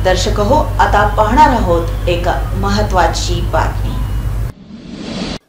दर्शक हो, आता पाहणार आहोत एक महत्त्वाची बातमी।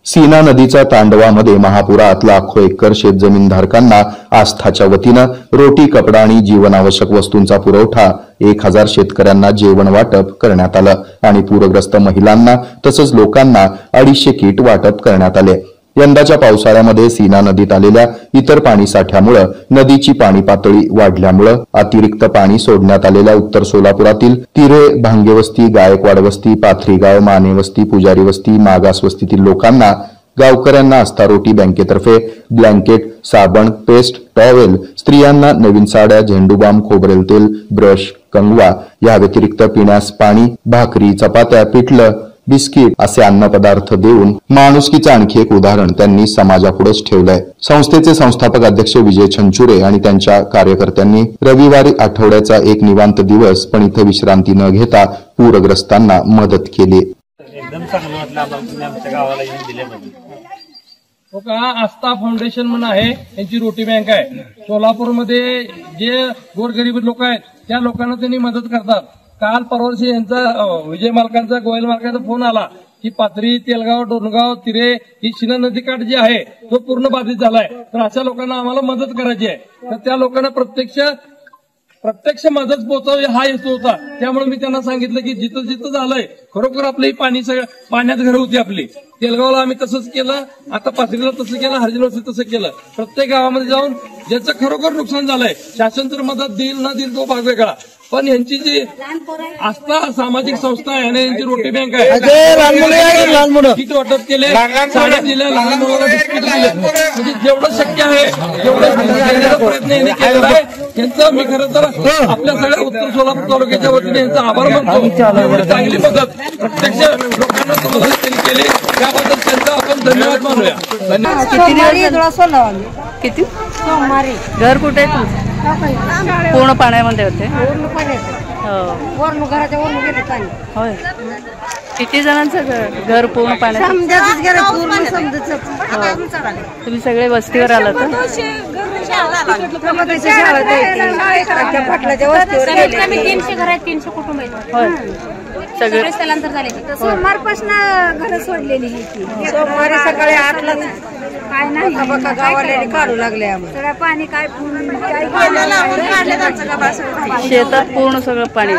सीना नदीच्या तांडवामध्ये महापुरात लाखो एकर शेतजमीनधारकांना आस्थाच्या वतीनं रोटी, कपडा आणि जीवनावश्यक वस्तूंचा पुरवठा 1000 शेतकऱ्यांना जेवण वाटप करण्यात आलं आणि पूरग्रस्त महिलांना तसंच लोकांना 250 किट वाटप करण्यात आले। यंदाच्या पावसाळ्यामध्ये सीना नदीत आलेल्या इतर पाणी साठ्यामुळे नदीची पाणी पातळी वाढल्यामुळे अतिरिक्त पाणी सोडण्यात आलेल्या उत्तर सोलापुरातील तिरे, भांगेवस्ती, गायकवाड वस्ती, पाथरीगाव, माने वस्ती, पुजारी वस्ती, मागास वस्तीतील लोकांना गावकऱ्यांना आस्था रोटी बँकेतर्फे ब्लँकेट, साबण, पेस्ट, टॉवेल, स्त्रियांना नवीन साड्या, झेंडूबाम, खोबरेल तेल, ब्रश, कंगवा या व्यतिरिक्त पिण्यास पाणी, भाकरी, चपात्या, पिठलं, बिस्किट असे अन्नपदार्थ देऊन माणुसकीचं आणखी एक उदाहरण त्यांनी समाजापुढेच ठेवलंय। संस्थेचे संस्थापक अध्यक्ष विजय छंचुरे आणि त्यांच्या कार्यकर्त्यांनी रविवारी आठवड्याचा एक निवांत दिवस पण इथं विश्रांती न घेता पूरग्रस्तांना मदत केली। एकदम चांगलं वाटलं आम्हाला आमच्या गावाला येऊन दिल्याबद्दल। आस्था फाउंडेशन म्हणून आहे, यांची रोटी बँक आहे। सोलापूरमध्ये जे गोरगरीब लोक आहेत त्या लोकांना त्यांनी मदत करतात। काल परवाशी यांचा विजय मालकांचा, गोयल मालकांचा फोन आला की पाथरी, तेलगाव, डोणगाव, तिरे ही सीना नदीकाठ जी आहे तो पूर्ण बाधित झालाय, तर अशा लोकांना आम्हाला मदत करायची आहे। तर त्या लोकांना प्रत्यक्ष मदत पोहोचवावी हा हेतू होता। त्यामुळे मी त्यांना सांगितलं की जिथं जिथं झालंय खरोखर आपली पाणी पाण्यात घरं होती आपली। तेलगावला आम्ही तसंच केलं, आता पाथरीला तसं केलं, हरजिलवरती तसं केलं। प्रत्येक गावामध्ये जाऊन ज्याचं खरोखर नुकसान झालंय शासन तर मदत देईल ना देईल तो भाग वेगळा, पण यांची जी आस्था सामाजिक संस्था आहे आणि यांची रोटी बँक आहे, किट वाटप केले, साड्या दिल्या, लहान मुलाला बिस्किट दिले, म्हणजे जेवढं शक्य आहे तेवढं प्रयत्न यांनी केलेला आहे। यांचा मी खरं तर आपल्या सगळ्या उत्तर सोलापूर तालुक्याच्या वतीने यांचा आभार मानतो। चांगली मदत प्रत्यक्ष लोकांना तुम्हाला त्यांनी केली, त्याबद्दल त्यांचा आपण धन्यवाद मानूया। किती सोमवारी घर कुठे आहे तुमचं? पूर्ण पाण्यामध्ये होते, होय। किती जणांचं घर पूर्ण पाण्यात? तुम्ही सगळे वस्तीवर आलात? कमी 300 घर आहेत, 300 कुटुंब आहेत, होय। सगळे स्थलांतर झाले। सोमवारपासून घर सोडलेली, सोमवारी सकाळी 8ला काय नाही गावाला काढू लागले आम्हाला पाणी, काय शेतात पूर्ण सगळं पाणी,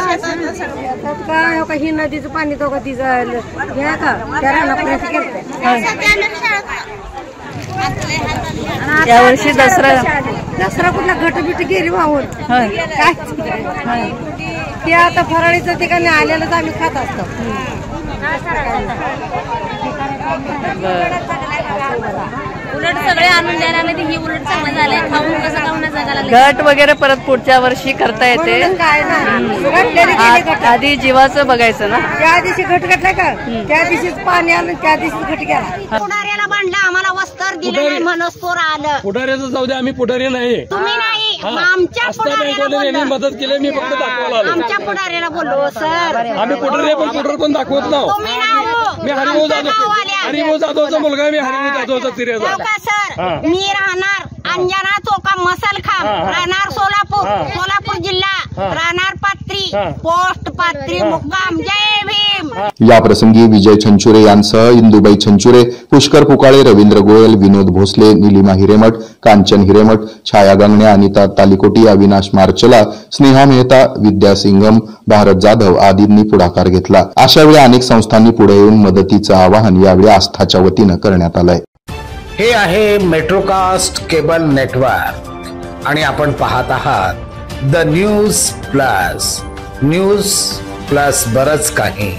काय ही नदीचं पाणी तो कधी घ्या का यावर्षी दसरा कुठला घटबिट गेली वाहून काय ते आता फराळीचं ठिकाणी आलेलंच आम्ही खात असतो। उलट सगळे आणून द्यायला लागले, ही उलट चांगलं झालंय। खाऊन कसं खाऊन जगाला घट वगैरे परत पुढच्या वर्षी करता येते। आधी जीवाचं बघायचं ना, त्या दिवशी घट घातलाय का त्या दिवशीच पाणी आलं, त्या दिवशी घट गेला। पुढाऱ्याला बांधला, आम्हाला वस्त्र दिलं नाही, मनस्कोर आलं। पुढाऱ्याचं जाऊ दे, आम्ही पुढारी नाही, तुम्ही नाही, आमच्या पुढाऱ्याला मदत केली, मी फक्त दाखवायला आलो। आमच्या पुढाऱ्याला बोललो सर, आम्ही पुढारी पण पुढार पण दाखवत नाव। मी हरिभाऊ जाधवचा मुलगा आहे, मी हरिभाऊ जाधवचा तिरेचा सर। मी राहणार अंजना चौका मसलखाम, राहणार सोलापूर जिल्हा, राहणार पाथरी, पोस्ट पाथरी, मुक्काम। जय भीम। या प्रसंगी विजय छंचुरे यांसह इंदुबाई छंचुरे, पुष्कर पुकाळे, रवींद्र गोयल, विनोद भोसले, निलिमा हिरेमठ, कांचन हिरेमठ, छाया गंगणे, अनिता तालिकोटी, अविनाश मार्चला, स्नेहा मेहता, विद्या सिंगम, भारत जाधव आदींनी पुढाकार घेतला। अशा वेळी अनेक संस्थांनी पुढे येऊन मदतीचं आवाहन यावेळी आस्थाच्या वतीनं करण्यात आलंय। हे आहे मेट्रोकास्ट केबल नेटवर्क आणि आपण पाहत आहात द न्यूज प्लस बरच काही।